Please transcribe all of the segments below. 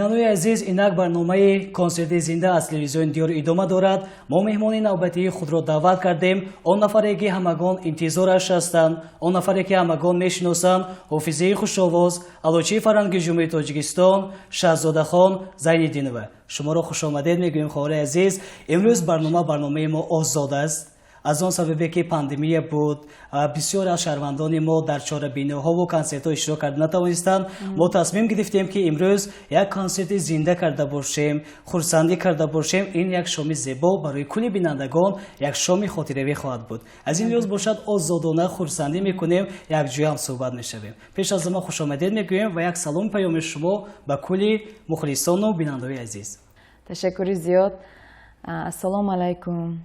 بینندگان عزیز، اینک برنامه کنسرت زنده از تلویزیون دیار ادامه دارد. ما مهمان نوبتی خود را دعوت کردیم. آن نفری که همگان انتظارش هستند، آن نفری که همگان میشناسند، حافظه خوش‌آواز، علوچی فرهنگی جمهوری تاجیکستان، شاهزاده خان زین‌الدینова. شما را خوش آمدید میگویم خواهر عزیز. امروز برنامه ما آزاد است. از آن سببی که پاندمی بود، بسیار از شهروندان ما در چهاربینی‌ها و کنسرت‌ها اشتراک کرده نتوانستند. ما تصمیم گرفتیم که امروز یک کنسرت زنده کرده باشیم، خرسندی کرده باشیم. این یک شام زیبا برای کل بینندگان یک شام خاطره‌ای خواهد بود. از این روز باشد آزادانه خرسندی میکنیم، یک جای هم صحبت میشویم. پیش از ما خوش آمدید میگویم و یک سلام پیام شما به کل مخلصان و بینندگان عزیز. تشکر زیاد. السلام علیکم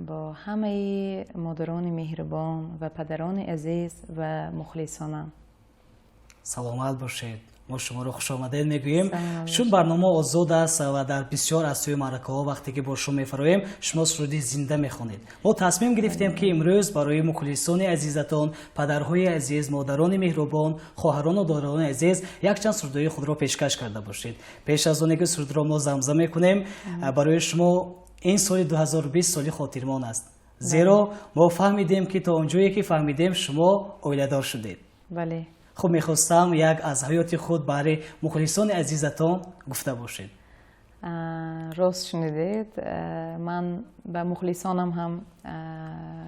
با همه مادران مهربان و پدران عزیز و مخلصانم. سلامت باشید. ما شما رو خوش آمدید میگوییم. چون برنامه آزاد است و در بسیار از توی معرکه ها وقتی که با شما میفرایم شما سرودی زنده میخونید. ما تصمیم گرفتیم که امروز برای مخلصان عزیزتان، پدرهای عزیز، مادران مهربان، خواهران و دادران عزیز یک چند سرودی خود را پیشکش کرده باشید. پیش از اون که سرود را ما زمزمه میکنیم، برای شما این سال 2020 سال خاطرمان است. زیرا ما فهمیدیم که تا اونجایی که فهمیدیم شما اولیدار شدید. بله. خب میخواستم یک از حیات خود برای مخلصان عزیزتان گفته باشید. راست شنیدید. من به مخلصانم هم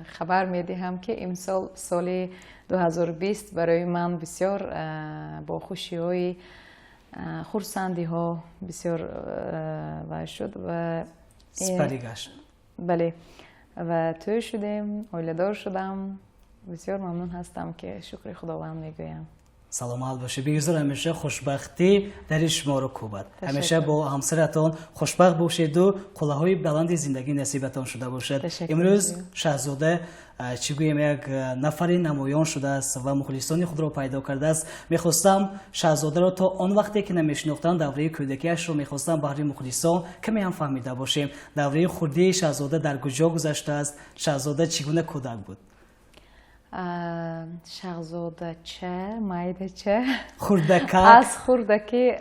خبر میدهم که امسال سال 2020 برای من بسیار با خوشی های خرسندی ها بسیار شد و سپری گشت. بله و توی شدیم، اولیدار شدم. بسیار ممنون هستم که شکر خداوند میگویم. سلامت باشید. بگذار همیشه خوشبختی در شما رو کوبد. همیشه با همسرتان خوشبخت باشید و قله‌های بلند زندگی نصیبتان شده باشد. امروز شاهزاده چی گویم یک نفر نمایان شده است و مخلصان خود را پیدا کرده است. میخواستم شاهزاده را تا آن وقتی که نمیشناختم دوره کودکیش رو میخواستم برای مخلصان کمی هم فهمیده باشیم. دوره خردی شاهزاده در کجا گذشته است؟ شاهزاده چگونه کودک بود؟ شاهزاده چه مایده چه خردک از خردکی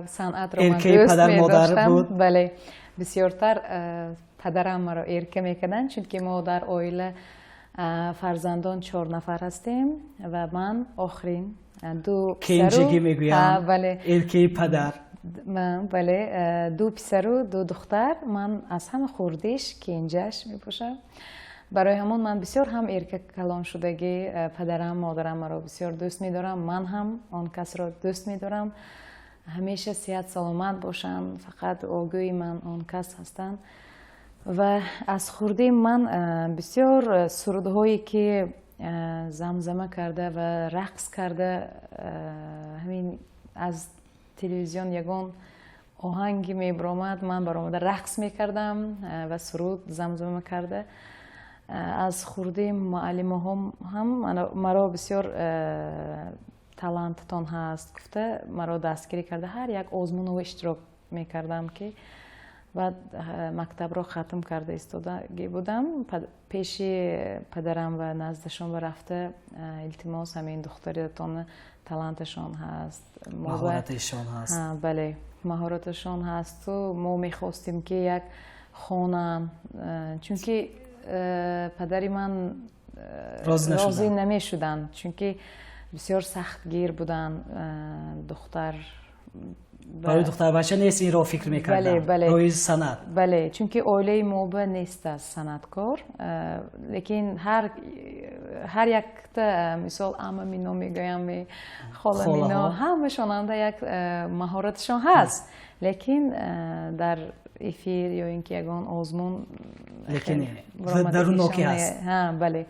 صنعت رو من دوست می‌داشتم. بله بسیارتر پدرم مرا ارکه میکردن چون که ما در عائله فرزندان 4 نفر هستیم و من آخرین دو کنجگی میگویم. بله ارکه پدر من. بله 2 پسر و 2 دختر. من از همه خردیش کنجش میپوشم. برای همون من بسیار هم ارکه کلان شدگی پدرم مادرم مرا بسیار دوست می‌دارم. من هم آن کس را دوست می‌دارم. همیشه صحت سلامت باشن. فقط آگوی من آن کس هستند. و از خردی من بسیار سرودهایی که زمزمه کرده و رقص کرده، همین از تلویزیون یگان آهنگی میبرامد من برآمده رقص میکردم و سرود زمزمه کرده. از خردی معلمه هم مرا بسیار تالنتتان هست گفته مرا دستگیری کرده. هر یک آزمون رو اشتراک میکردم که بعد مکتب رو ختم کرده ایستاده بودم. پیش پدرم و نزدشان رفته التماس همین دخترتان تالنتشان هست، مهارتشان هست. بله مهارتشان هست و ما میخواستیم که یک خانه، چون که پدری من راضی نمی شدن چون که بسیار سخت گیر بودن. دختر برای دختر بچه نیست این را فکر میکردن. بله. روی صنعت. بله چون که اوله موبه نیست از صنعتکار. لیکن هر یک مثال اما مینو میگویم خاله مینو همشون هم یک مهارتشان هست. لیکن در افیر یا اینکه یگان آزمون لیکن درونوکی هست. بله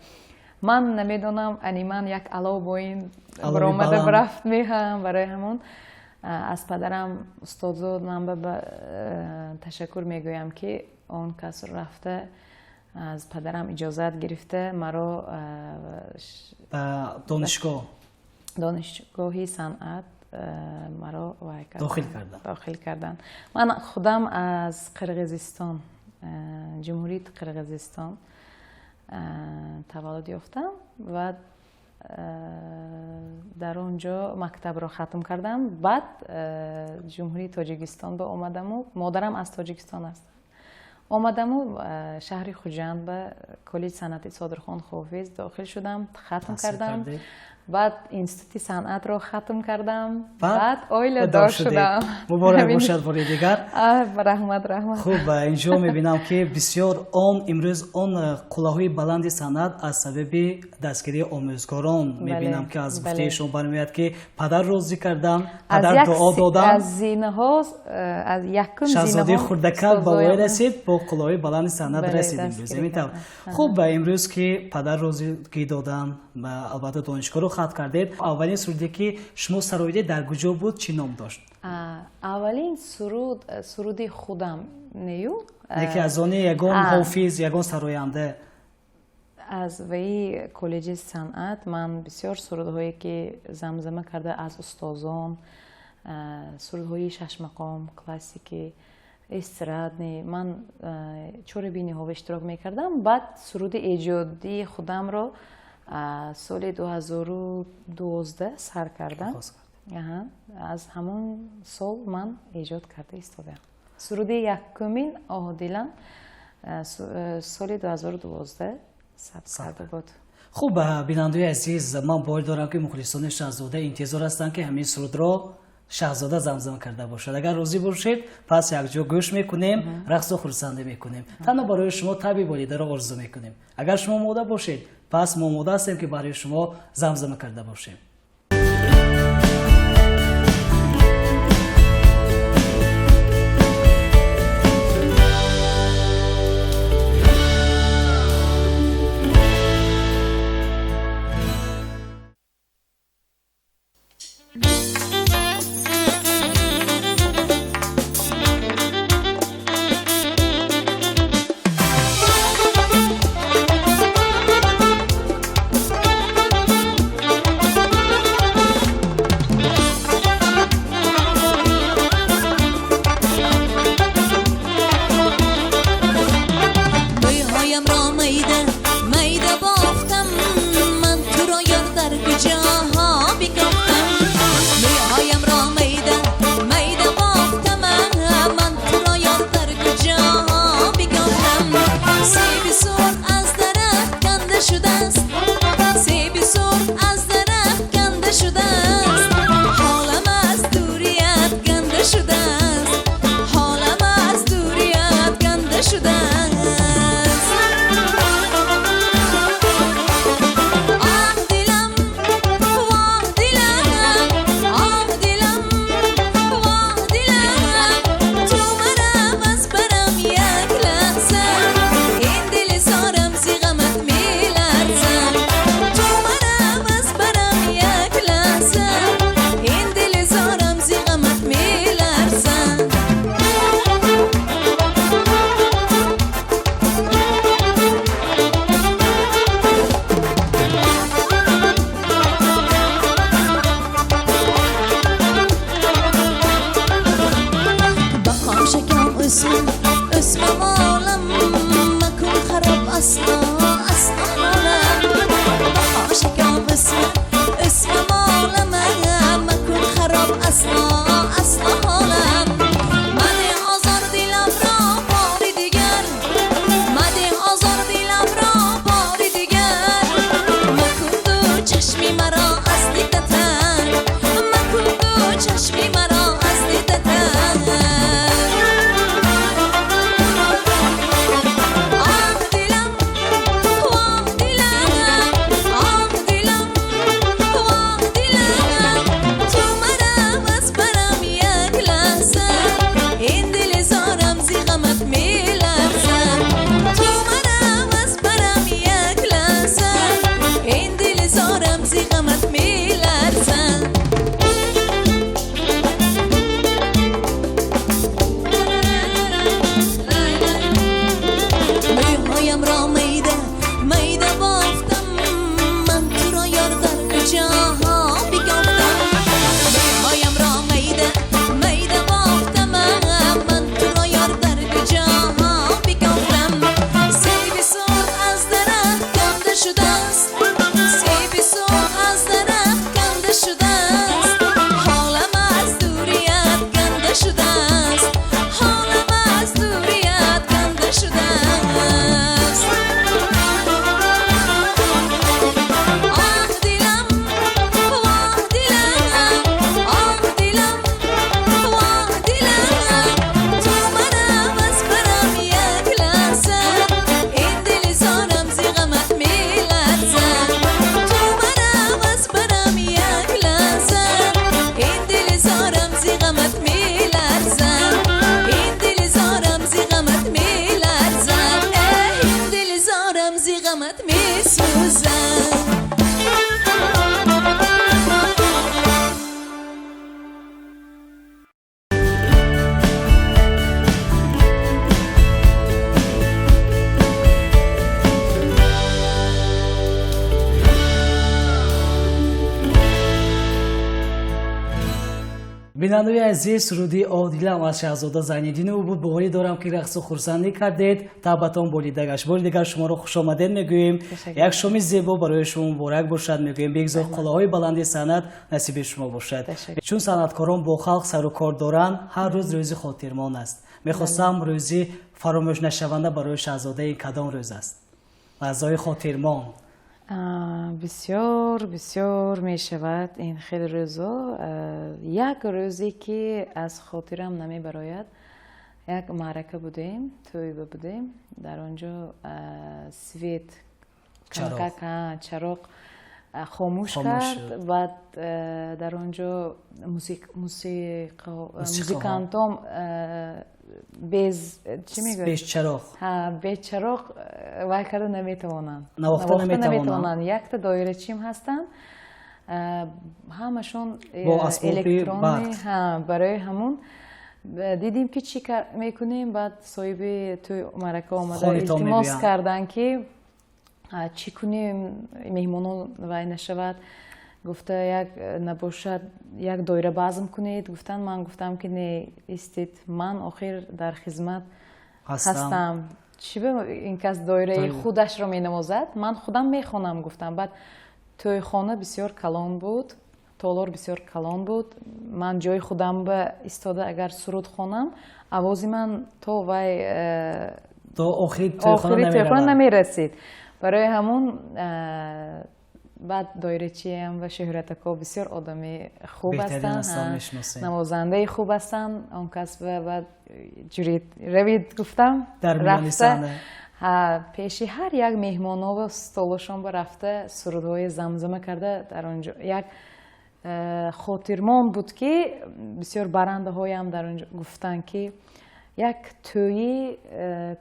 من نمیدونم انیمان یک علاوه با این برآمده برفت میهم. برای همون از پدرم استاد من تشکر میگویم که اون کس رفته از پدرم اجازت گرفته مرا دانشگاهی صنعت مرا داخل کردن. من خودم از قرقیزستان، جمهوری قرقیزستان تولد یافتم و дар он ҷо мактабро хатм кардам. Баъд ҷумҳурии Тоҷикистон ба омадаму модарам аз Тоҷикистон аст. омадаму шаҳри Хуҷанд ба коллеҷи санъати Содирхон Хофиз дохил шудам, хатм кардам. بعد اینستیتوت صنعت رو ختم کردم. بعد اویل دار شدم. مبارک باشد بار دیگر. رحمت. خوب اینجا میبینم که بسیار امروز اون کلاههای بلند صنعت از سبب دستگیری آموزگاران میبینم که از گفته شما برمیاد که پدر روزی کردم، پدر دعا دادم. از زینه ها از یکم زینه ها شاهزاده خردکل با وی رسید، با کلاههای بلند صنعت رسیدیم. خوب امروز که پدر روزی دادن و البته دانشگاه رو ختم کردید. اولین سرودی که شما سرایید در کجا بود، چی نام داشت؟ اولین سرودی خودم نیو. یکی از آن یگان حافظ، یگان سراینده. از وی کالج صنعت من بسیار سرودهایی که زمزمه کرده از استادان، سرودهای شش مقام، کلاسیکی، استرادنی من چور بینی ها اشتراک میکردم. بعد سرود ایجادی خودم رو سال 2012 سر کردم. از همون سال من ایجاد کرده ایستادم. سرود یکمین آهدیلم سال 2012 ثبت کرده بود. خوب بیننده عزیز، من باور دارم که مخلصان شاهزاده انتظار هستند که همین سرود را شاهزاده زمزمه کرده باشد. اگر راضی باشید پس یک جا گوش میکنیم، رقص و خرسنده میکنیم. تنها برای شما طبیع والیده را آرزو میکنیم. اگر شما آماده باشید پس ما آماده هستیم که برای شما زمزمه کرده باشیم. бинандои азиз, суруди одилам аз шаҳзода Зайниддинова буд. боварӣ дорам ки рақсу хурсандӣ кардед, таъбатон болида гашт. бори дигар шуморо хушомадед мегӯем. як шоми зебо барои шумо муборак бошад мегӯем. бигзор қолаҳои баланди санъат насиби шумо бошад. чун санъаткорон бо халқ сару кор доранд, ҳар рӯз рӯзи хотирмон аст. мехостам рӯзи фаромӯшнашаванда барои шаҳзода ин кадом рӯз аст? лаҳзаҳои хотирмон. бисёр бисёр мешавад ин хеле рӯзо. як рӯзе ки аз хотирам намебарояд, як маърака будем, тӯйба будем. дар он ҷо свет чароқ хомӯш кард. баъд дар он ҷо музикантон безчароқ вай карда наметавонанд, навохта наметавонанд. якта доирачим ҳастанд, ҳамашон электронӣ. барои ҳамун дидем ки чӣ мекунем. баъд соҳиби тӯй маърака омада илтимос карданд ки чӣ кунем меҳмонон вай нашавад. гуфта як набошад, як доира базм кунед. гуфтанд, ман гуфтам ки не истед, ман охир дар хизмат ҳастам. чӣ ин кас доираи худашро менамозад? ман худам мехонам, гуфтам. баъд тӯйхона бисёр калон буд, толор бисёр калон буд. ман ҷои худам ба истода агар суруд хонам, авози ман то вай то охири тӯйхона намерасид. барои ҳамун баъд доирачиам ва шӯҳратако бисёр одами хуб ҳастанд, навозандаи хуб ҳастанд. он кас баъд ҷури равид, гуфтам, рафта пеши ҳар як меҳмонову столошонба рафта сурудҳои замзама карда. дар он ҷо як хотирмон буд ки бисёр барандаҳоям дар он ҷо гуфтанд ки як тӯйи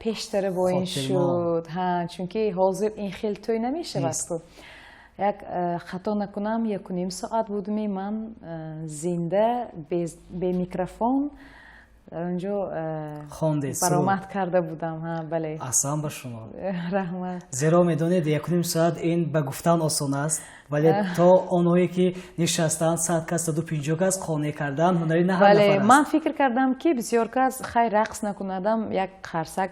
пештара бо ин шуд. чунки ҳозир ин хел тӯй намешавад. як хато накунам, 1.5 соат будем ман зинда бе микрофон дар он ҷо баромад карда будам. бале. аҳсан ба шумо. раҳмат. зеро медонед 1.5 соат ин ба гуфтан осон аст, вале то онҳое ки нишастанд 100 кас 150 кас қонеъ кардан ҳунари на ҳар нафар аст. ман фикр кардам ки бисёр кас хай рақс накунадам, як қарсак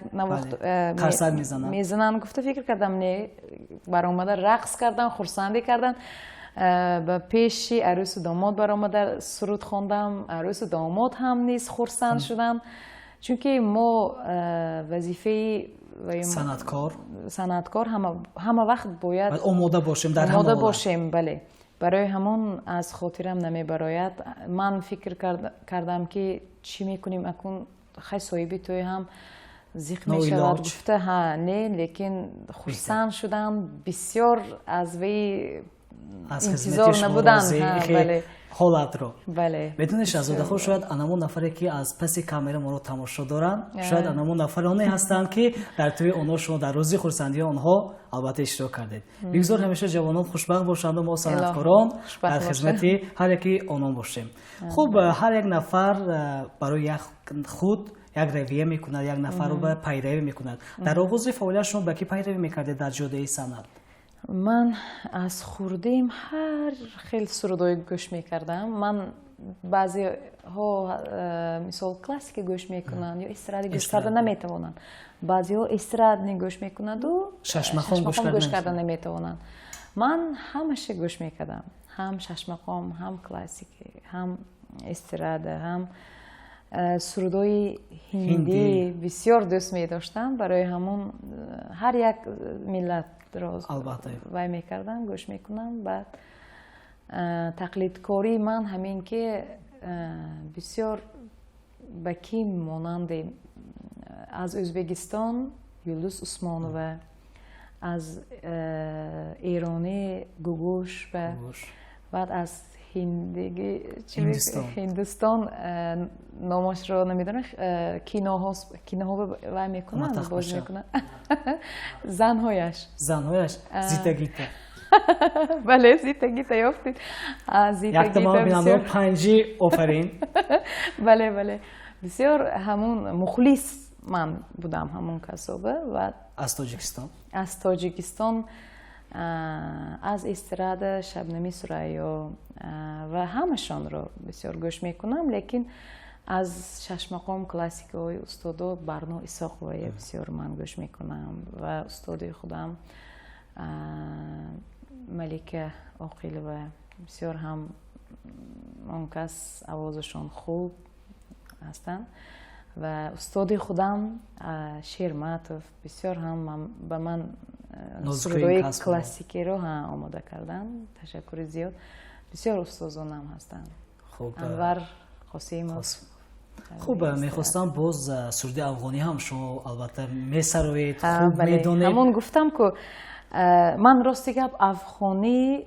мезананд. гуфта фикр кардам не баромада рақс кардан, хурсандӣ кардан. ба пеши арӯсу домод баромада суруд хондам. арӯсу домод ҳам низ хурсанд шуданд, чунки мо вазифаи санъаткор ҳама вақт бояд омода бошем, дар омода бошем. бале. барои ҳамон аз хотирам намебарояд. ман фикр кардам ки чӣ мекунем акун, хай соҳиби тӯй ҳам зиқ мешавад. гуфта не, лекин хурсанд шуданд. бисёр аз вай интизор набуданд ҳолатро. медонед шаҳзодаҳо шояд анамон нафаре ки аз паси камера моро тамошо доранд, шояд анамон нафароне ҳастанд ки дар тӯи онҳо шумо дар рӯзи хурсандии онҳо албатта иштирок кардед. бигзор ҳамеша ҷавонон хушбахт бошанду мо санъаткорон дар хизмати ҳар яки онҳон бошем. хуб, ҳар як нафар барои як худ як равия мекунад, як нафарро ба пайравӣ мекунад. дар оғози фаъолият шумо ба ки пайравӣ мекардед дар ҷодаи санъат? ман аз хурдим ҳар хел сурудҳои гӯш мекардам. ман баъзеҳо мисол классика гӯш мекунанд ё эстради гӯш карда наметавонанд. баъзеҳо эстрадни гӯш мекунанду шашмахон гӯш карда наметавонанд. ман ҳамаша гӯш мекардам. ҳам шашмақом, ҳам классика, ҳам эстрада, ҳам сурудҳои ҳиндӣ бисёр дӯст медоштам. барои ҳамон ҳар як миллат вай мекардам, гӯш мекунам. баъд тақлидкории ман ҳамин ки бисёр ба ки монанде аз Ӯзбекистон Юлдуз Усмонова, аз эронӣ Гугуш, баъд аз ҳиндустон номашро намедонам, киноҳо вай мекунанд, боз мекунанд. занҳояш зита гита. бале, зита гита ёфтид. яктамон бинандор панҷи офарин. бале. бисёр ҳамун мухлис ман будам ҳамун касоба. ва аз тоҷикистон از استراد شبنمی سرایو و همشان رو بسیار گوش میکنم، لیکن از شش مقام کلاسیکوی استاد برنو اسحاقوی بسیار من گوش میکنم و استاد خودم ملکه عاقل‌وی بسیار هم اون کس آوازشون خوب هستن و استاد خودم شیر معطوف بسیار هم به من سرودهای کلاسیکی رو آماده کردن. تشکر زیاد. بسیار استادانم هستن. انور قاسیموف. خوب میخواستم باز سرود افغانی هم شما البته میسروید، خوب میدونید. همون گفتم که من راستی گپ افغانی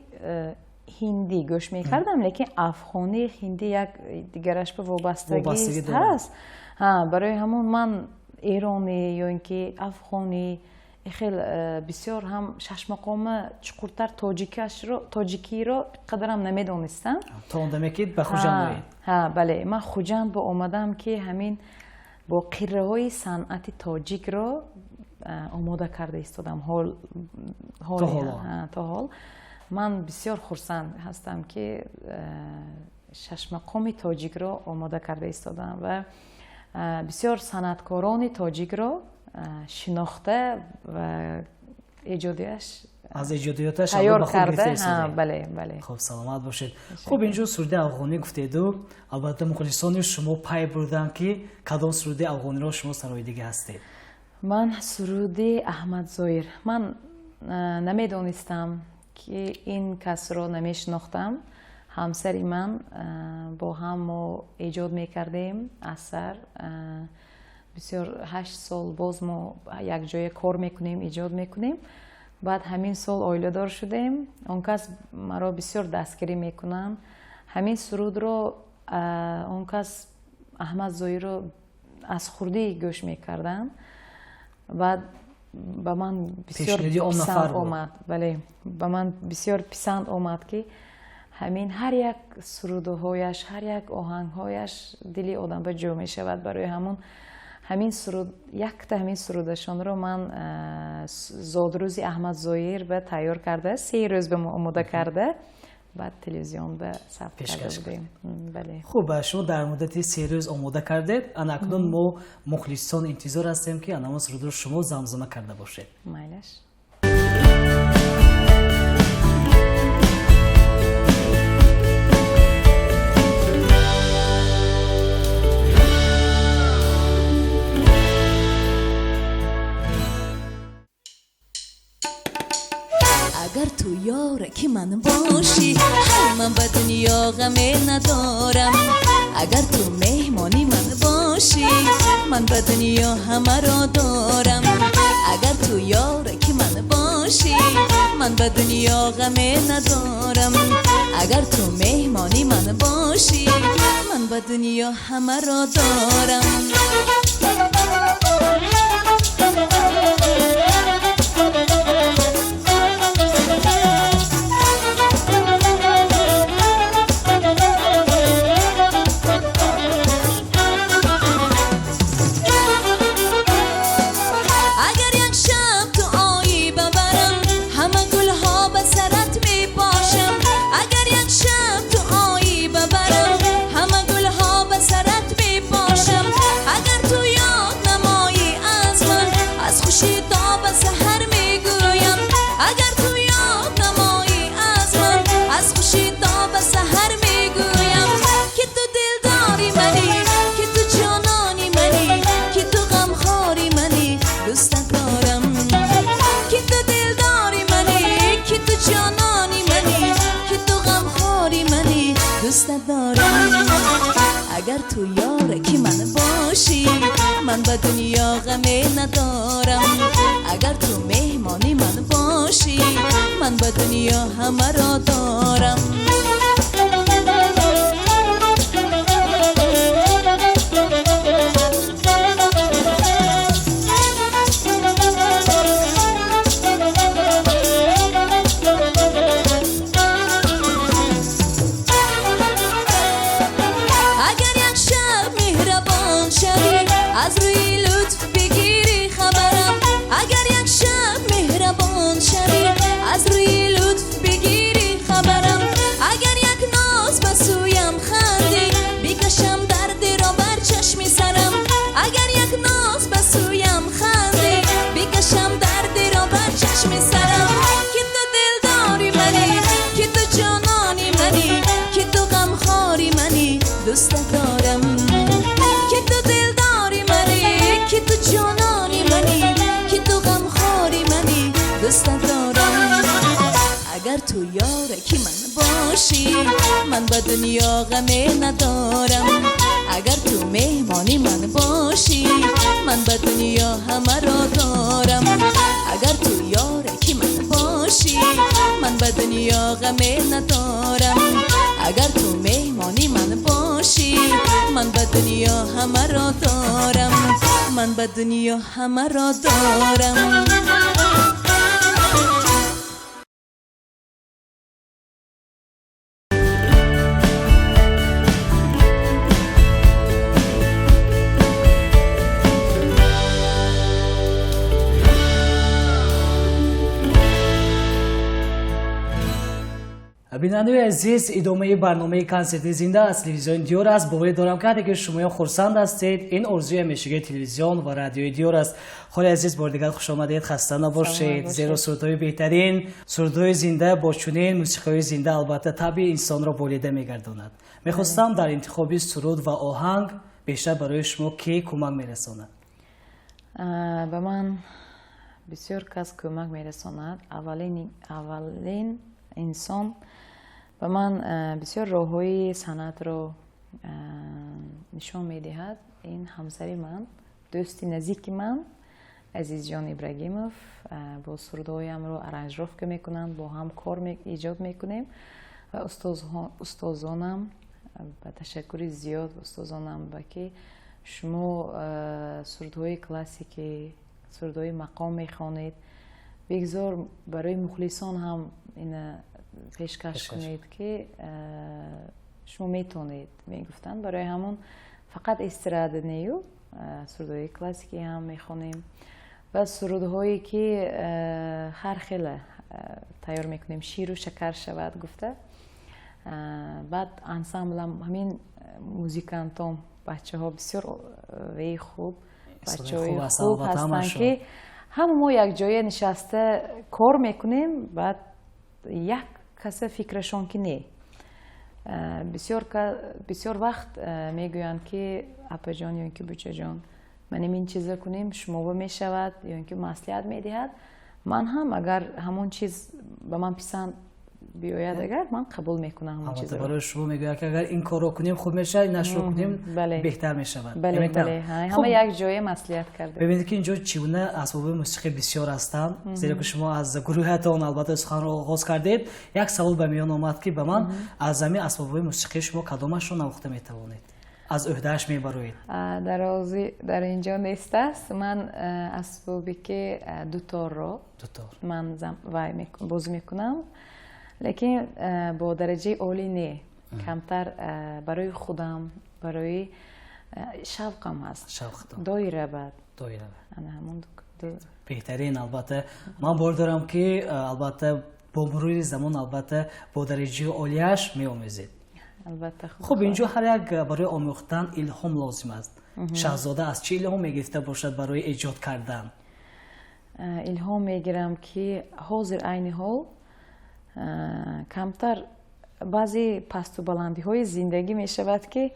هندی گوش میکردم، لیکن افغانی هندی یک دیگرش به وابستگی هست. برای همون من ایرانی یا اینکه افغانی خیلی بسیار هم شش مقام چقورتر تاجیکی رو قدرم نمیدونستم. تا اون دمکید به خوجند دارید؟ بله، من خوجند با اومدم که همین با قیره های صنعت تاجیک رو آماده کرده ایستادم. تا حال من بسیار خرسند هستم که شش مقام تاجیک رو آماده کرده ایستادم و بسیار صنعتکاران تاجیک رو شناخته و ایجادیش از ایجادیاتش تیار کرده. بله. خب سلامت باشید. خب اینجا سرود افغانی گفتید و البته مخلصان شما پای بردن که کدام سرود افغانی رو شما سرایدگی هستید؟ من سرود احمد ظاهر. من نمیدونستم که این کس رو نمیشناختم. همسری من با هم ما ایجاد میکردیم اثر. بسیار 8 سال باز ما یک جای کار میکنیم، ایجاد میکنیم. بعد همین سال آیله دار شدیم. اون کس مرا بسیار دستگیری میکنن. همین سرود رو اون کس احمد ظاهر رو از خردی گوش میکردن. بعد به من بسیار پسند آمد. بله، به من بسیار پسند آمد که همین هر یک سرودهایش، هر یک آهنگهایش دلی آدم به جو می شود. برای همین سرود، یک تا همین سرودشان رو من زادروزی احمد ظاهر به تیار کرده، 3 روز به ما آماده کرده، بعد تلویزیون به ثبت کرده بودیم. بله. خوب، شما در مدت 3 روز آماده کردید. اکنون ما مخلصان انتظار هستیم که اما سرود رو شما زمزمه کرده باشید. مایلش. اگر تو یارکی من باشی من به دنیا غم ندارم. اگر تو مهمانی من باشی من به دنیا همه را دارم. اگر تو یارکی من باشی من به دنیا غم ندارم. اگر تو مهمانی من باشی من به دنیا همه را دارم. اگر تو یارکی من باشی من به دنیا غم ندارم. اگر تو مهمانی من باشی من به دنیا همه را دارم. از روی لطف بگیری خبرم. اگر یک شب مهربان شوی از تو یارکی من باشی من به دنیا غمی ندارم اگر تو مهمانی من باشی من به دنیا همه را دارم اگر تو یارکی من باشی من به دنیا غمی ندارم اگر تو مهمانی من باشی من به دنیا همه را دارم من به دنیا همه را دارم بیننده عزیز ادامه برنامه کنسرت زنده از تلویزیون دیور است. باور دارم که اگر شما خرسند هستید این آرزوی همیشگی تلویزیون و رادیوی دیور است. خاله عزیز بار دیگر خوش آمدید، خسته نباشید. زیرا سرودهای بهترین سرودهای زنده با چنین موسیقی زنده البته طبع انسان را بریده میگرداند. میخواستم در انتخاب سرود و آهنگ بیشتر برای شما کی کمک میرساند؟ به من بسیار کس کمک میرساند. اولین انسان به من بسیار راههای صنعت رو نشان میدهد. این همسری من، دوستی نزدیک من، عزیز جان ابراهیموف، با سرودهایم رو ارنجروفکه میکنند، با هم کار ایجاد میکنیم و استادانم با تشکر زیاد استادانم با که شما سرودهای کلاسیکی، سرودهای مقام میخوانید، بگذار برای مخلصان هم این پیشکش کنید که شما میتونید. میگفتن برای همون فقط استراده نیو سرودهای کلاسیکی هم میخونیم و سرودهایی که هر خیلی تیار میکنیم، شیر و شکر شود گفته. بعد انسامبلم همین موزیکانتام بچه ها بسیار خوب بچه های خوب هستن که همه ما یک جای نشسته کار میکنیم، بعد یک کس فکرشون که نه. بسیار وقت میگویند که اپا جان یا اینکه بچه جان من این چیز کنیم شما با میشود یا اینکه مصلحت میدهد. من هم اگر همون چیز به من پسند بیاید اگر من قبول میکنم همون چیز رو. برای شما میگه که اگر این کار رو کنیم خوب میشه، این نشو کنیم بهتر میشود. بله همه یک جای مصلحت کرده. ببینید که اینجا چگونه اسباب موسیقی بسیار هستند. زیرا که شما از گروهتون البته سخن رو آغاز کردید، یک سوال به میان آمد که به من از همین اسباب موسیقی شما کدامش رو نواخته میتوانید از عهدهش میبرید؟ در اینجا نیست است. من اسبابی که دوتار من بازی میکنم، لیکن با درجه عالی نه، کمتر برای خودم، برای شوقم هست. دایره بعد همون بهترین. البته من باور دارم که البته با مرور زمان البته با درجه عالیش میآموزید. خب اینجا هر یک برای آموختن الهام لازم است. شاهزاده از چه الهام میگرفته باشد برای ایجاد کردن؟ الهام میگیرم که حاضر عین حال کمتر بعضی پست و بلندی های زندگی می شود که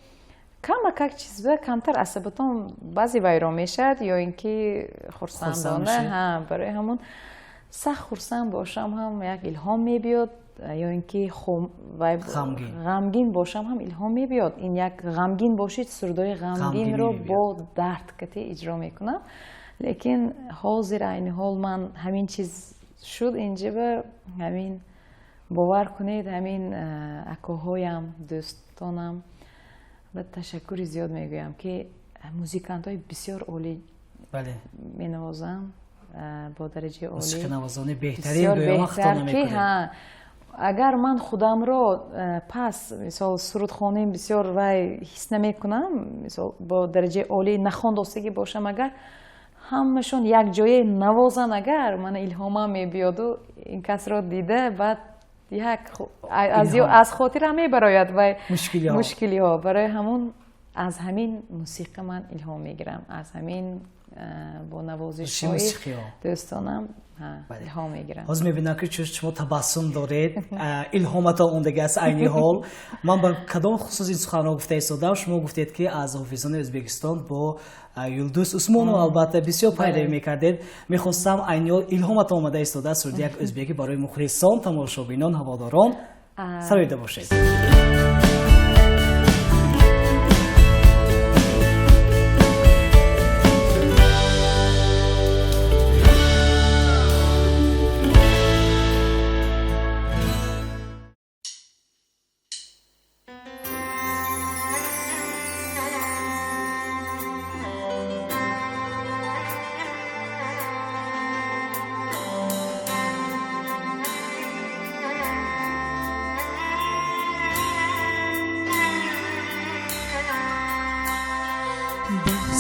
کمک چیز کمتر عصبتون بعضی ویران می شد یا اینکه خرسندانه. برای همون سخت خرسند باشم هم یک الهام می بیاد، یا اینکه غمگین باشم هم الهام می بیاد. این یک غمگین باشید سرودای غمگین رو با درد کتی اجرا میکنم. لیکن حاضر عین حال من همین چیز شد اینجا به همین باور کنید همین اکاهایم دوستانم و تشکر زیاد میگویم که موزیکانت های بسیار عالی می نوازم با درجه عالی. موسیقی نوازانی بهترین بهتر که اگر من خودم رو پس مثال سرود خوانیم بسیار وای حس نمی کنم، مثال با درجه عالی نخواندستگی باشم، اگر همشون یک جای نوازن اگر من الهامم می بیاد و این کس رو دیده بعد یک از خاطر همه براید و مشکلی ها برای همون از همین موسیقی من الهام میگیرم، از همین با نوازش های موسیقی ها؟ دوستانم الهام میگیرم. باز میبینم که شما تبسم دارید، الهامتان اون دیگه است عینی حال. من بر کدام خصوص این سخنرانی گفته ایستادم، شما گفتید که از حافظان ازبکستان با یلدوز عثمانو البته بسیار پیروی میکردید. میخواستم عینی حال الهامتان اومده ایستاده سرود یک ازبکی برای مخلصان، تماشابینان، هواداران سرایده باشید.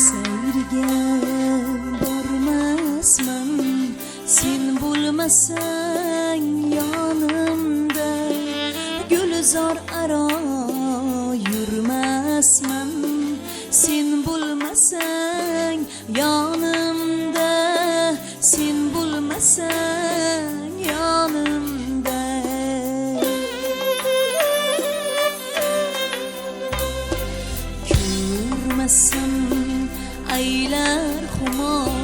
Sevgim bormasman, sen bulmasan yanımda, gülzar ara yürümesman, sen bulmasan yanımda, sen bulmasan yanımda. Görmesem aylar xumor,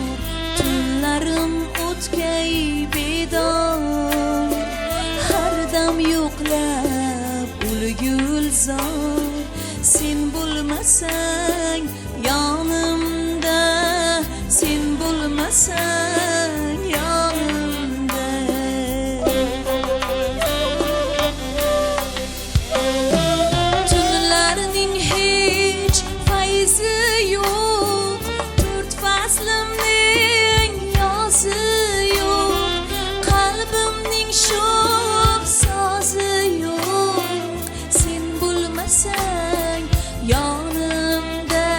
tunlarim o'tkay bedor, har dam yo'qlab ulgulzor, sen bo'lmasang yonimda, sen bo'lmasang yonimda. Tunlarning hech fayzi yo'q, to'rt faslimning yozi yo'q, qalbimning sho'x sozi yo'q, sen bo'lmasang yonimda,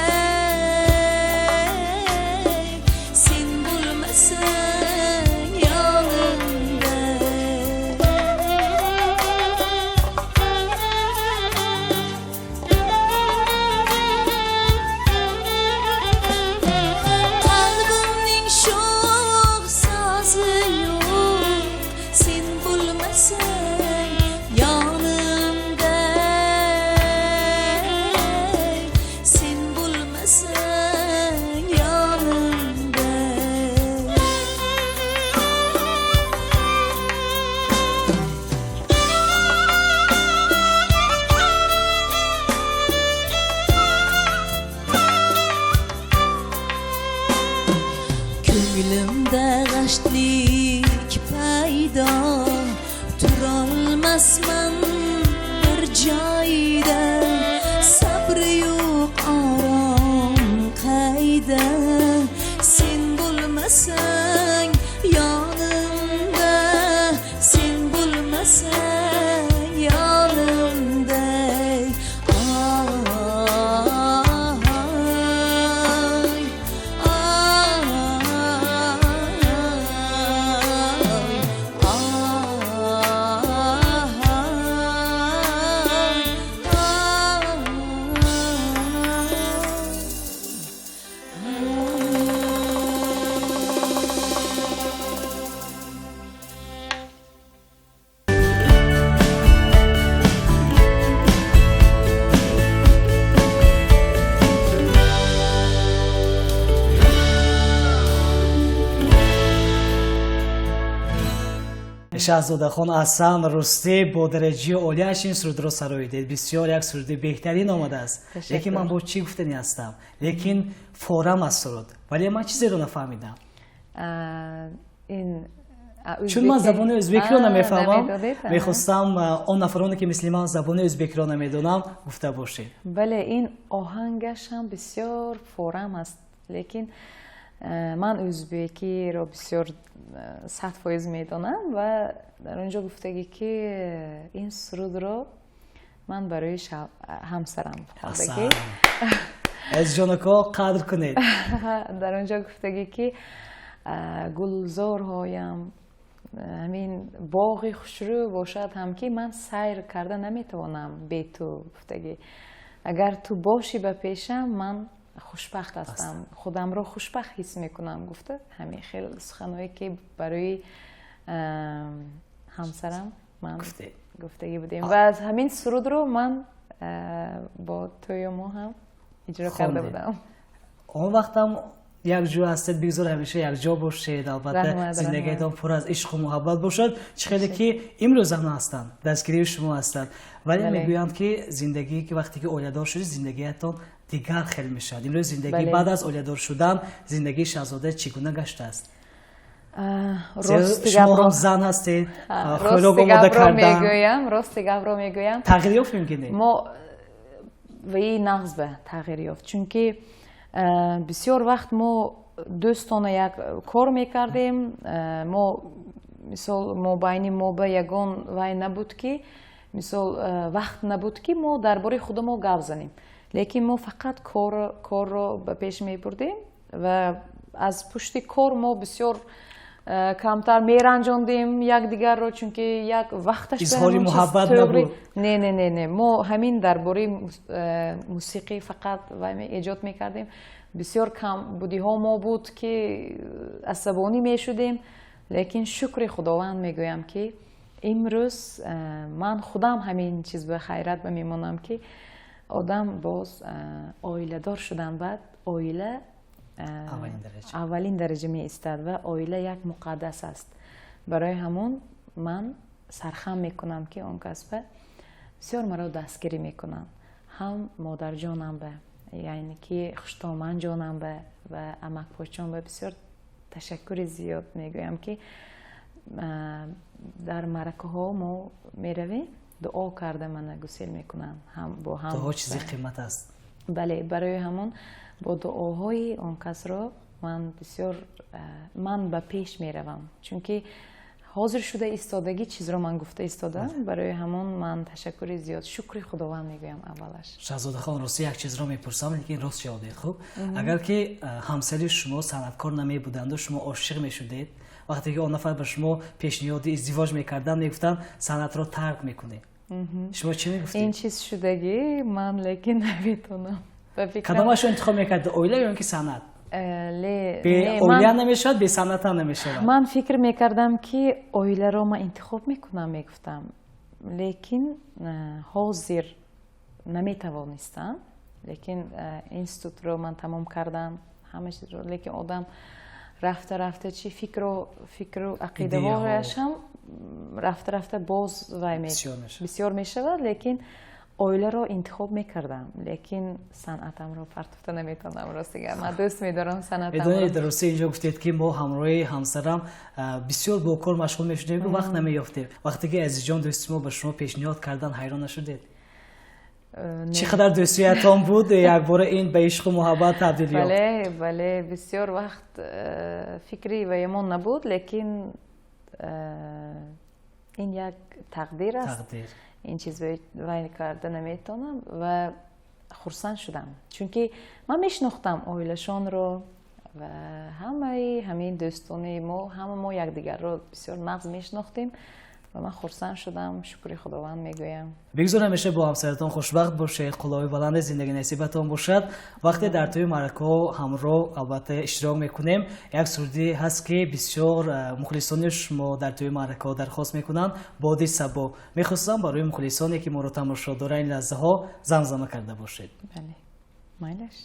sen bo'lmasang yonimda. Qalbimning sho'x sozi yo'q, sen bo'lmasang yonimda, sen bo'lmasang yonimda. Ko'nglimda g'ashlik paydo, turolmasman bir joyda, sabri yo'q orom qayda, sen bo'lmasang yonimda, sen bo'lmasang yonimda. شاهزاده‌خان حسن رستی با درجه عالیش این سرود را سراییدید. بسیار یک سرود بهترین آمده است. لیکن من با چی گفتنی هستم، لیکن فورم از سرود، ولی من چیزی رو نفهمیدم. این چون من زبان ازبکی رو نمیفهمم، میخواستم اون نفرانی که مثل من زبان ازبکی رو نمیدونم گفته باشید. بله، این آهنگش هم بسیار فورم است، لیکن من ازبکی رو بسیار 100% میدونم و در اونجا گفتگی که این سرود رو من برای همسرم خوندگی از جانکا قدر کنید. در اونجا گفتگی که گلزارهایم همین باغ خوشرو باشد هم که من سیر کرده نمیتوانم بی تو گفتگی اگر تو باشی به پیشم من خوشبخت هستم خودم رو خوشبخت حس میکنم گفته همین خیلی سخنایی که برای همسرم من گفتگی بودیم و از همین سرود رو من با توی ما هم اجرا کرده بودم. اون وقتم یک جو هستید بگذار همیشه یک جا باشید البته زندگیتان پر از عشق و محبت باشد چقدر که امروز هم هستند دستگیری شما هستند ولی میگویند که زندگی که وقتی که اولیادار شدید زندگیتان دیگر خیلی میشد امروز زندگی بعد از اولیادار شدن زندگی شاهزاده چگونه گشته است؟ شما هم زن هستید خیلی آماده کردن راستی گفت میگویم تغییر یافتیم که نه ما و این نقص به تغییر یافت چون که بسیار وقت ما دوستانه یک کار میکردیم ما مثال ما بین ما به یگان وای نبود که مثال وقت نبود که ما درباره خود ما گپ زنیم لیکن ما فقط کار رو به پیش میبردیم و از پشت کار ما بسیار کمتر میرنجاندیم یک دیگر رو چون که یک وقتش اظهار محبت نبود نه ما همین درباره موسیقی فقط ایجاد میکردیم بسیار کم بودی ها ما بود که عصبانی میشدیم لیکن شکر خداوند میگویم که امروز من خودم همین چیز به خیرت میمونم که آدم باز عائله دار شدن بعد عائله اولین درجه می ایستد و عائله یک مقدس است برای همون من سرخم میکنم که اون کس به بسیار مرا دستگیری میکنن هم مادر جانم به یعنی که خشتامن جانم به و عمک پوچان به بسیار تشکر زیاد میگویم که در مرکه ها ما میرویم دعا کرده من گسیل میکنم هم با هم دعا چیزی قیمت است بله برای همون با دعاهای اون کس را من بسیار من به پیش میروم چون که حاضر شده ایستادگی چیز رو من گفته ایستادم برای همون من تشکر زیاد شکر خداوند میگویم اولش شاهزاده خان راستی یک چیز رو میپرسم لیکن راست جواب خوب اگر که همسر شما صنعتکار نمی بودند و شما عاشق میشدید وقتی که اون نفر به شما پیشنهاد ازدواج میکردن میگفتن صنعت رو ترک میکنی شما چی میگفتید این چیز شدگی من لیکن نمیتونم کدامش رو انتخاب میکرد اویله یا اینکه صنعت به اویله نمیشد به صنعت هم نمیشد من فکر میکردم که اویله رو من انتخاب میکنم میگفتم لیکن حاضر نمیتوانستم لیکن اینستیتوت رو من تمام کردم همه چیز رو لیکن آدم رفته چی فکر و عقیده هایش هم رفته باز بسیار میشود لیکن اویله رو انتخاب میکردم لیکن صنعتم رو پرتفته نمیتونم راستی من دوست میدارم صنعتم رو درسته اینجا گفتید که ما همراه همسرم بسیار با کار مشغول میشدیم و وقت نمیافتیم وقتی که عزیزجان دوست ما به شما پیشنهاد کردن حیران نشدید چقدر دوستیتان بود یک بار این به عشق و محبت تبدیل یافت بله بسیار وقت فکری و ایمان نبود لیکن این یک تقدیر است این چیز وای کرده نمیتونم و خرسند شدم چون که من میشناختم عائله‌شان رو و همین دوستان ما یکدیگر رو بسیار نغز میشناختیم و من خرسند شدم شکر خداوند میگویم بگذار همیشه با همسرتان خوشبخت باشید قلابی بلند زندگی نصیبتان باشد وقتی در توی مرکه همراه البته اشتراک میکنیم یک سرودی هست که بسیار مخلصان شما در توی مرکه درخواست میکنن بادی صبا میخواستم برای مخلصانی که ما رو تماشا دارن این لحظه ها زمزمه کرده باشید بله مایلش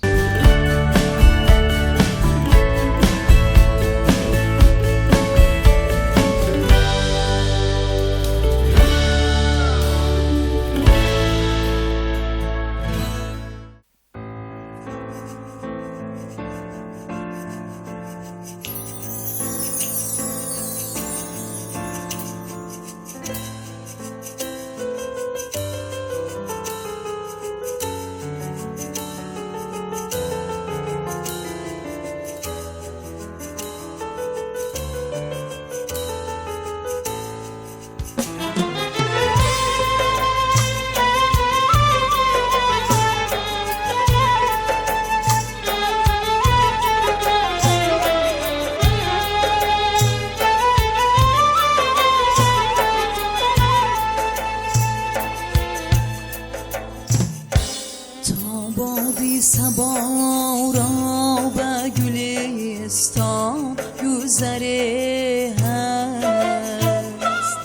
زمستان گذره هست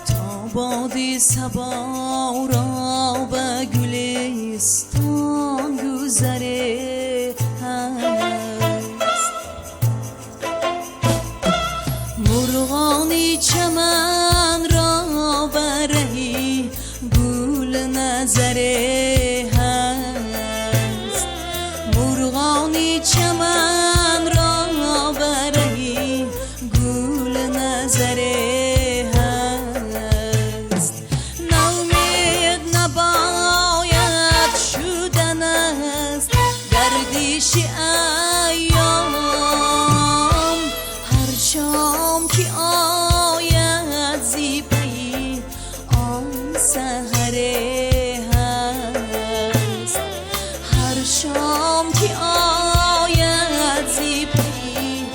تا بادی صبا را به گلستان گذره هست مرغانی چمن را برهی گل نظره هست مرغانی چمن را برهی گل نظره هست ناامید نباید شدن است گردش ایام هر شام که آید زیبایی آن سحره هست هر شام که آید زیبایی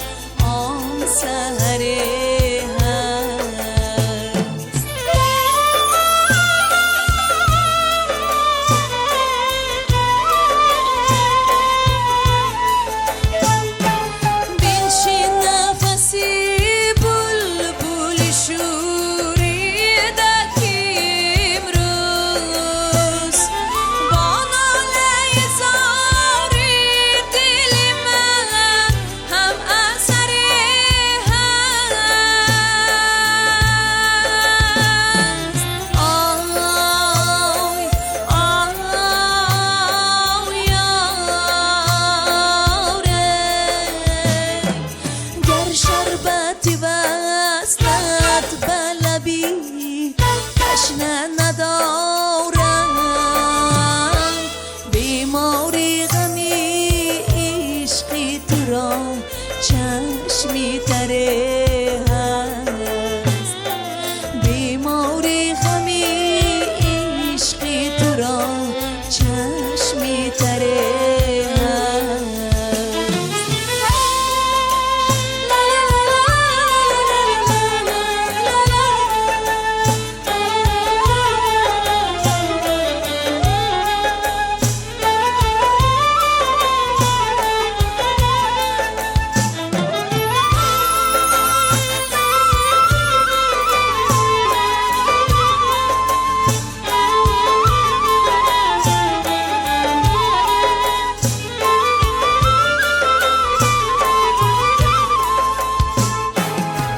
آن سحره هست بنشین نفسی بلبل شوریده که امروز با ناله زاری دل من هم اثری هست آی یاره گر شربتی وصلت به لبی تشنه ندارم بیماری غمی عشقی تو را چشمی تره هست بیماری غمی عشقی تو را چشمی تره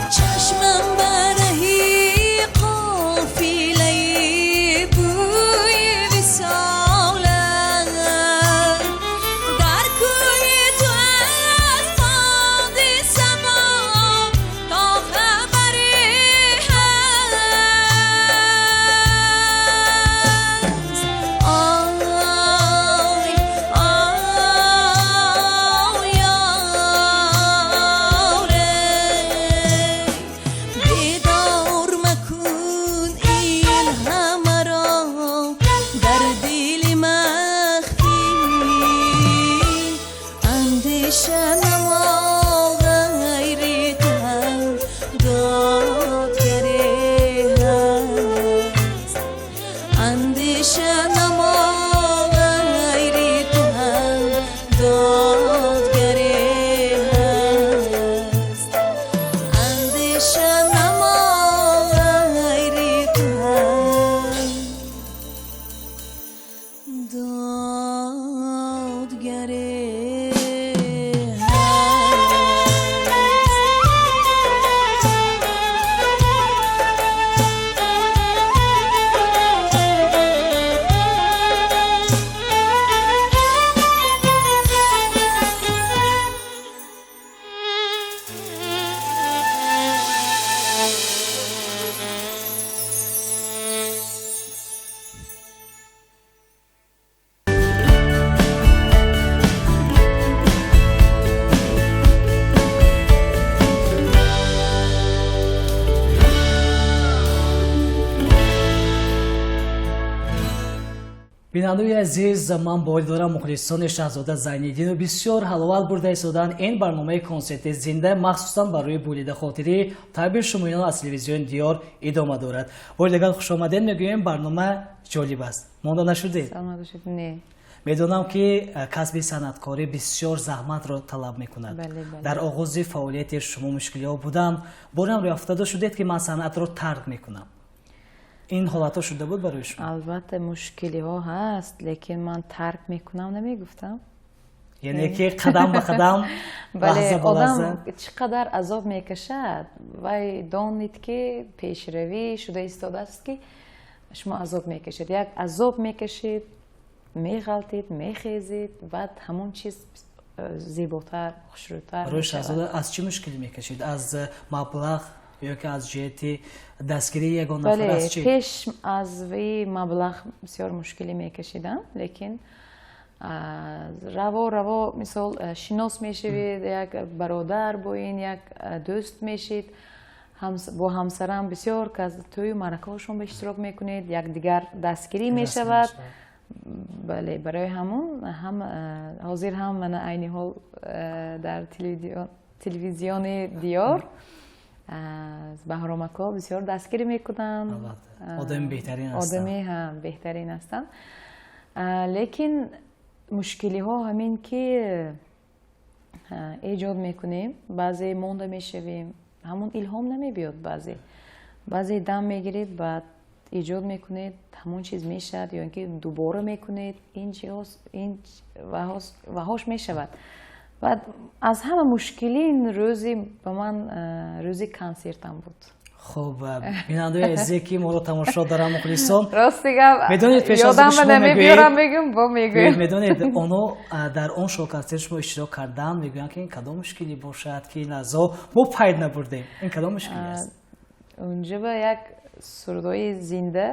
چشمم برهی قافله بوی وصالت در کوی تو از باد صبا تا خبری هست آی یاره بیدار مکن این همه را در دل مخفی اندیشه نما غیر تو هم دادگری هست اندیشه نما غیر تو هم دادگری هست اندیشه نما غیر تو هم دادگری бинандаи азиз ман боли дорам мухлисони шаҳзода зайниддину бисёр ҳаловал бурда истодан ин барномаи консерти зинда махсусан барои булида хотири табири шумоён аз телевизиони диёр идома дорад. бори дигар хушомадед мегӯем. барнома ҷолиб аст. монда нашудед? медонам ки касби санъаткорӣ бисёр заҳматро талаб мекунад. Дар оғози фаъолияти шумо мушкилиҳо буданд? борам рӯи афтода шудед ки ман санъатро тарк мекунам? ин ҳолатҳо шуда буд барои шумо? албатта мушкилиҳо ҳаст, лекин ман тарк мекунам намегуфтам. яъне ки қадам ба қадам, лаҳза ба лаҳза. одам чӣ қадар азоб мекашад, вай донид ки пешравӣ шуда истодааст ки шумо азоб мекашед. як азоб мекашед, меғалтед, мехезед, баъд ҳамон чиз зеботар, хушрӯтар барои шаҳзода аз чӣ мушкилӣ мекашид? аз маблағ ё ки аз ҷиҳати дастгирии ягон нафар? аз чӣ? пеш аз вӣ маблағ бисёр мушкилӣ мекашидам, лекин раво мисол шинос мешавед, як бародар бо ин як дӯст мешид, бо ҳамсарам бисёр кас тӯю маъракаҳошон ба иштирок мекунед, якдигар дастгирӣ мешавад. бале, барои ҳамон ҳозир ҳам мана айни ҳол дар телевизиони диёр баҳромакҳо бисёр дастгирӣ мекунанд, одами беҳтарин ҳастанд. одами беҳтарин ҳастанд. лекин мушкилиҳо ҳамин ки эҷод мекунем, баъзе монда мешавем, ҳамон илҳом намебиёд, баъзе дам мегиред, баъд эҷод мекунед, ҳамон чиз мешавад, ё ин ки дубора мекунед, ин ваҳош мешавад. баъд аз ҳама мушкилин рӯзи ба ман рӯзи консертам буд. хуб, бинандаи азизе ки моро тамошо дорам, мухлисон, рости гап медонед пеш аз ёдам намебиёрам, мегӯям бо мегӯям. медонед онҳо дар он шоу консерт шумо иштирок карданд, мегӯянд ки ин кадом мушкилӣ бошад ки ин лаҳзаҳо мо пайд набурдем. ин кадом мушкилӣ аст? унҷа ба як сурдои зинда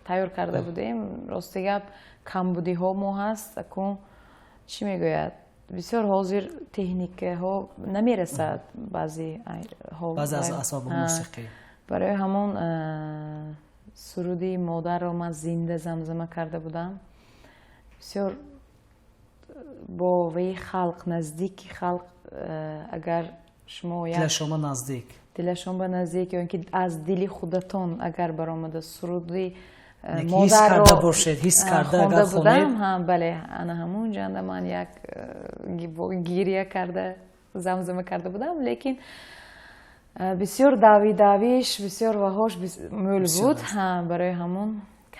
тайёр карда будем. рости гап камбудиҳо мо ҳаст, акун чӣ мегӯяд, бисёр ҳозир техникаҳо намерасад баъзе аз асбоби мусиқӣ. барои ҳамон суруди модарро ман зинда замзама карда будам. бисёр бо ваи халқ, наздики халқ, агар шумо дилашома наздик, дилашон ба наздик, ё ин ки аз дили худатон агар баромада суруди модарро ҳис карда хонда будам, бале, ана ҳамон ҷанда ман як гирия карда замзама карда будам. лекин бисёр давиш, бисёр ваҳош мӯл буд. барои ҳамон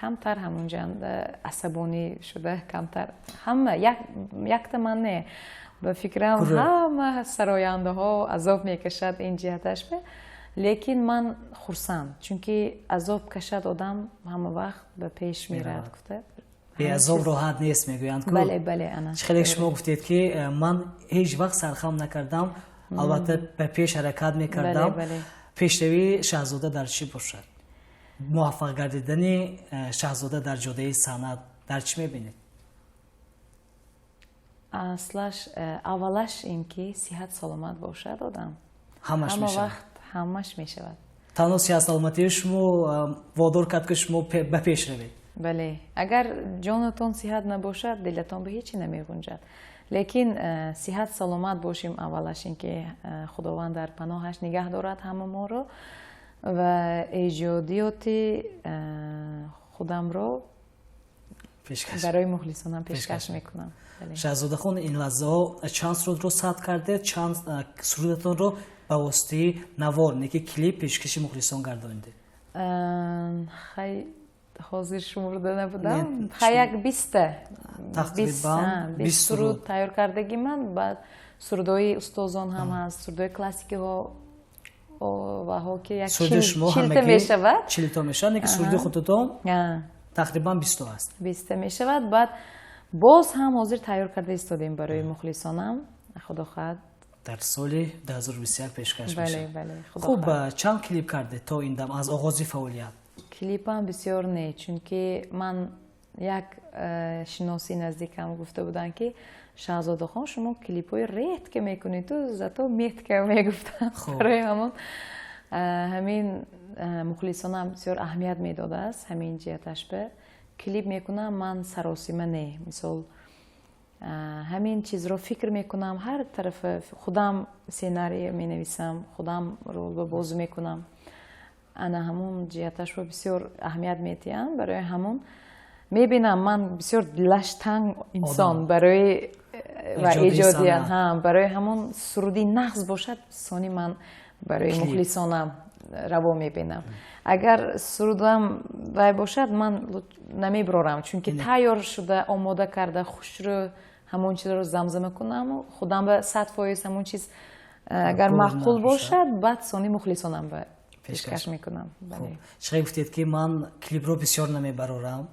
камтар ҳамон ҷанда асабонӣ шуда, камтар ҳама якта ман не, ба фикрам ҳама сарояндаҳо азоб мекашад ин ҷиҳаташ. лекин ман хурсанд, чунки азоб кашад одам ҳама вақт ба пеш мерад. гуфта беазоб роҳат нест мегӯянд. бале ана чӣ хеле шумо гуфтед ки ман ҳеҷ вақт сархам накардам, албатта ба пеш ҳаракат мекардам. пешравии шаҳзода дар чӣ бошад? муваффақ гардидани шаҳзода дар ҷодаи санъат дар чӣ мебинед? аслаш аввалаш ин ки сиҳат саломат бошад одам, ҳама вақт ҳамаш мешавад. танҳо сиҳатсаломатии шумо водор кард ки шумо ба пеш равед. бале, агар ҷонатон сиҳат набошад, дилатон ба ҳечи намеғунҷад. лекин сиҳат саломат бошем, аввалаш ин ки худованд дар паноҳаш нигаҳ дорад ҳама моро ва эҷодиёти худамро барои мухлисонам пешкаш мекунам. шаҳзодахон, ин лаҳзаҳо чанд сурудро сабт кардед? чанд сурудатонро ба воситаи навор, не ки клип, пешкаши мухлисон гардонидед? хай ҳозир шумурда набудам, як 20 суруд тайёр кардаги ман. баъд сурудои устозон ҳам ҳаст, сурудои классикиҳо ваҳо ки як чилта мешавад. чилта мешавад, не ки суруди худатон тақрибан 20 аст. 20 мешавад. баъд боз ҳам ҳозир тайёр карда истодем барои мухлисонам. худо хоҳад дар соли 2021 пешкаш мешавад. бале. хуб, чанд клип кардед то ин дам аз оғози фаъолият? клипам бисёр не, чунки ман як шиноси наздикам гуфта буданд ки шаҳзодахон, шумо клипҳои редка мекунед, зато метка мегуфтанд. барои ҳамон ҳамин мухлисонам бисёр аҳамият медодааст ҳамин ҷиҳаташ. ба клип мекунам ман саросима не, мисол ҳамин чизро фикр мекунам, ҳар тарафа худам сценарий менависам, худам ролба бозӣ мекунам. ана ҳамон ҷиҳаташро бисёр аҳамият метиҳам. барои ҳамон میبینم من بسیار دلش تنگ انسان آدم. برای و ایجادی ایجادیت صنعت. برای همون سرودی نغز باشد سانی من برای کلیپ. مخلصانم روا میبینم اگر سرودم وای باشد من نمیبرم چون که تیار شده آماده کرده خوش رو همون چیز رو زمزمه کنم و خودم به 100% همون چیز اگر گل معقول نباشد. باشد بعد سانی مخلصانم به پیشکش. پیشکش میکنم چقدر گفتید که من کلیپ رو بسیار نمیبرم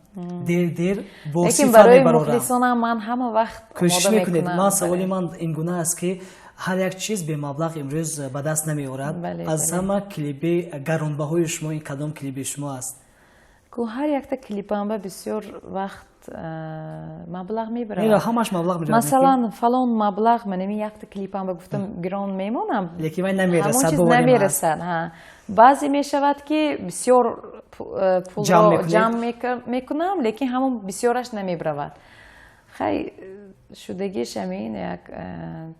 دیر با لیکن صفت برای نمیبرم مخلصانم من همه وقت کوشش آماده میکنید میکنم من سوالی من این گونه است که هر یک چیز به مبلغ امروز به دست نمیآورد بله، از بله. همه کلیپ گرانبهای شما این کدام کلیپ شما است که هر یک تا کلیپم به بسیار وقت مبلغ میبره میره همش مبلغ میره مثلا فلان مبلغ من یک تا کلیپم به گفتم گران میمونم لیکن من همون نمیرسد چیز باورم نمیرسد ها بعضی میشود که بسیار پول جمع رو میکنید؟ جمع میکنم لیکن همون بسیارش نمیبرود خیلی شدگیش همین یک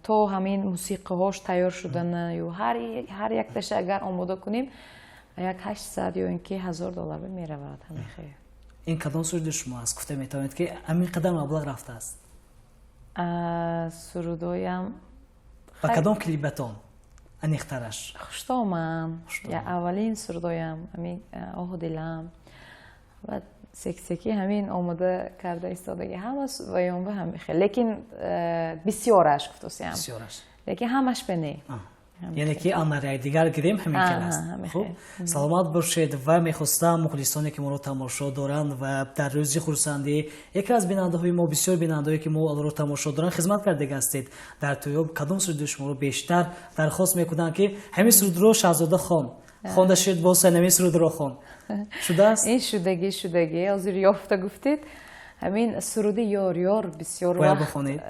تو همین موسیقی هاش تیار شدن یا هر یک تش اگر آماده کنیم یک 800 یا اینکه $1000 میرود همین خیلی این کدام سرود شما است گفته میتونید که همین قدر مبلغ رفته است سرودایم و کدام کلیپتون انیخترش خوشتامم یا اولین سرودایم همین آه دلم و سکسکی همین آماده کرده ایستادگی همه و یون به همین خیلی لیکن بسیارش گفتوسیم بسیارش لیکن همش بنی یعنی که آمارای دیگر گیریم همین کل است خب سلامت باشید و میخواستم مخلصانی که ما رو تماشا دارند و در روزی خورسندی یکی از بیننده های ما بسیار بیننده که ما رو تماشا دارند خدمت کرده هستید در تویوب کدام سرود شما رو بیشتر درخواست میکنن که همین سرود رو شاهزاده خان خونده شد با سنمی سرود رو خان شده است این شدگی از یافته گفتید همین سرود یار بسیار باید وقت بخونید.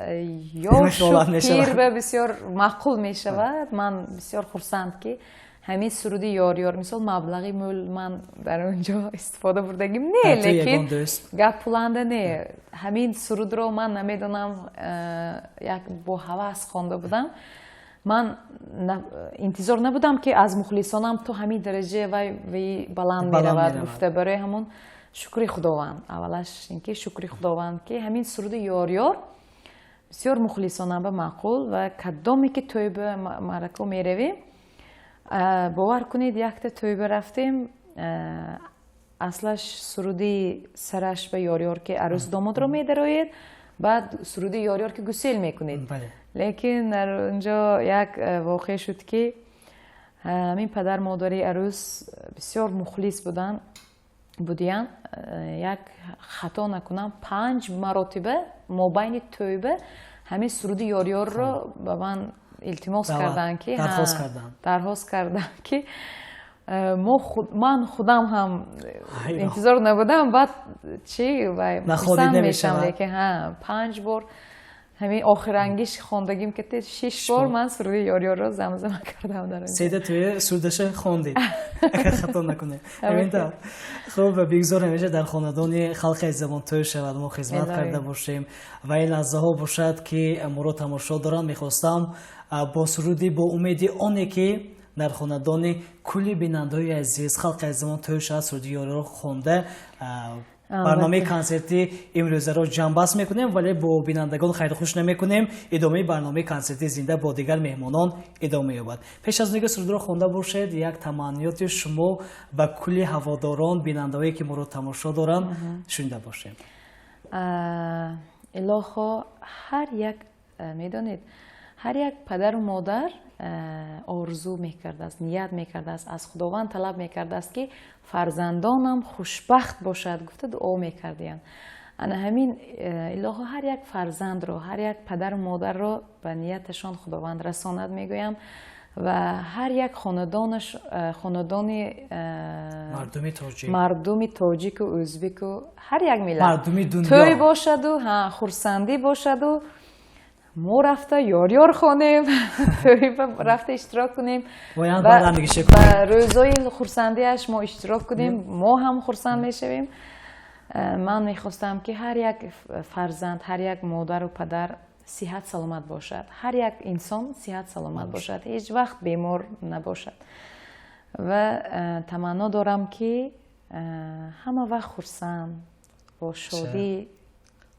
یا شد پیر به بسیار معقول می شود من بسیار خرسند که همین سرود یار مثال مبلغی مول من در اونجا استفاده بردگیم نه لیکن گپ پولنده نه همین سرود رو من نمیدونم یک با هوس خوانده بودم من انتظار نبودم که از مخلصانم تو همین درجه وی بلند میرود گفته برای همون شکر خداوند اولش اینکه شکر خداوند که همین سرود یار بسیار مخلصانم به معقول و کدامی که تویبه مرکو میرویم باور کنید یک تا تویبه رفتیم اصلش سرودی سرش به یار که عروس داماد رو میدروید بعد سرودی یار که گسیل میکنید لیکن در اونجا یک واقع شد که همین پدر مادری عروس بسیار مخلص بودیان یک خطا نکنم 5 مرتبه مابین تویبه همین سرودی یار رو به من التماس کردن که درخواست کردن که من خودم هم انتظار نبودم بعد چی پسند میشم لیکن 5 بار همین آخرانگیش خواندگیم که 6 بار من سرود یار رو زمزمه کردم در اونجا سیده توی سرودش خوندید اگر خطا نکنه همین طور خب بگذار همیشه در خاندان خلق زبان توی شود ما خدمت کرده باشیم و این لحظه ها باشد که ما رو تماشا دارم میخواستم با سرودی با امیدی آنه که در خاندان کلی بیننده های عزیز خلق زبان توی شود سرودی یار رو خونده برنامه کنسرتی امروز رو جنبست میکنیم ولی با بینندگان خیر خوش نمیکنیم ادامه برنامه کنسرتی زنده با دیگر مهمانان ادامه یابد پیش از اینکه سرود رو خونده باشید یک تمنیات شما و کلی هواداران بیننده‌هایی که ما رو تماشا دارن شنیده باشیم الهی هر یک میدونید هر یک پدر و مادر آرزو میکرده است نیت میکرده است از خداوند طلب میکرده است که فرزندانم خوشبخت باشد گفته دعا میکردین انا همین الهی هر یک فرزند رو هر یک پدر و مادر رو به نیتشان خداوند رساند میگویم و هر یک خاندان مردمی تاجیک و ازبک و هر یک ملت توی باشد و خرسندی باشد و ما رفته یار خونیم رفته اشتراک کنیم و روزای خرسندیش ما اشتراک کنیم ما هم خرسند میشویم من میخواستم که هر یک فرزند هر یک مادر و پدر صحت سلامت باشد هر یک انسان صحت سلامت باشد هیچ وقت بیمار نباشد و تمنا دارم که همه وقت خرسند با شادی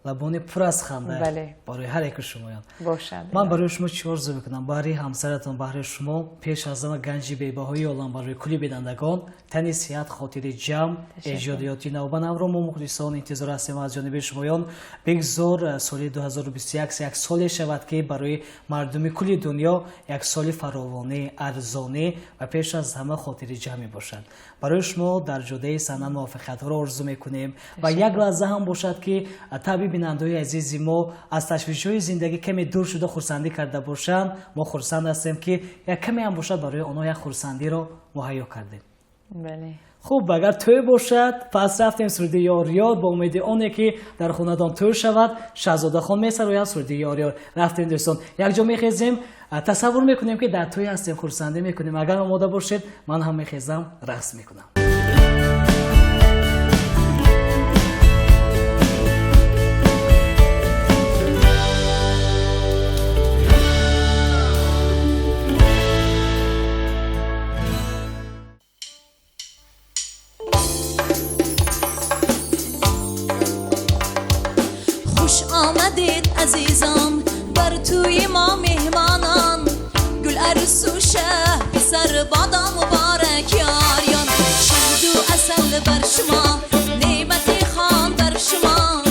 لبانی پر از خنده بله. برای هر یک شمایان باشد. من برای شما چی آرزو میکنم؟ برای همسرتون، برای شما، پیش از همه گنج بی‌بهای عالم، برای کلی بینندگان تنی صحت، خاطر جمع، ایجادیاتی نوبن رو ما مخلصان انتظار هستیم از جانب شمایان. بگذار سال 2021 یک سال شود که برای مردم کل دنیا یک سال فراوانی، ارزانی و پیش از همه خاطر جمعی باشد. برای شما در جده سنن موفقیت ها را آرزو میکنیم و یک لحظه هم باشد که طبیب بیننده‌های عزیز ما از تشویش‌های زندگی کمی دور شده خرسندی کرده باشند. ما خرسند هستیم که یک کمی هم باشد برای آنها یک خرسندی را مهیا کردیم. بله. خوب، اگر توی باشد پس رفتیم سرودی یاریار با امید آنه که در خانه‌دان توی شود. شهزاده خان می‌سراید سرودی یاریار. رفتیم دوستان یک جا می‌خیزیم، تصور می‌کنیم که در توی هستیم، خرسندی می‌کنیم. اگر آماده باشید من هم می‌خیزم، رقص می‌کنم. آمدید عزیزان بر توی ما مهمانان، گل عروس و شه سر بادا مبارک یاریان. شهد و عسل بر شما، نعمت خان بر شما،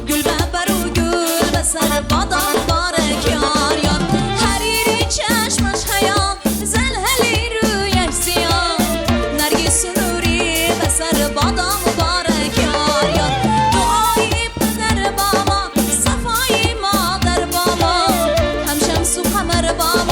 گل ببر و گل به سر بادا مبارک یاریان. حریری چشمش حیا، زلهلی رویش سیاه، نرگس و نوری به سر بادا مبارک یاریان. دعای پدر بابا، صفای مادر بابا، هم شمس و قمر بابا،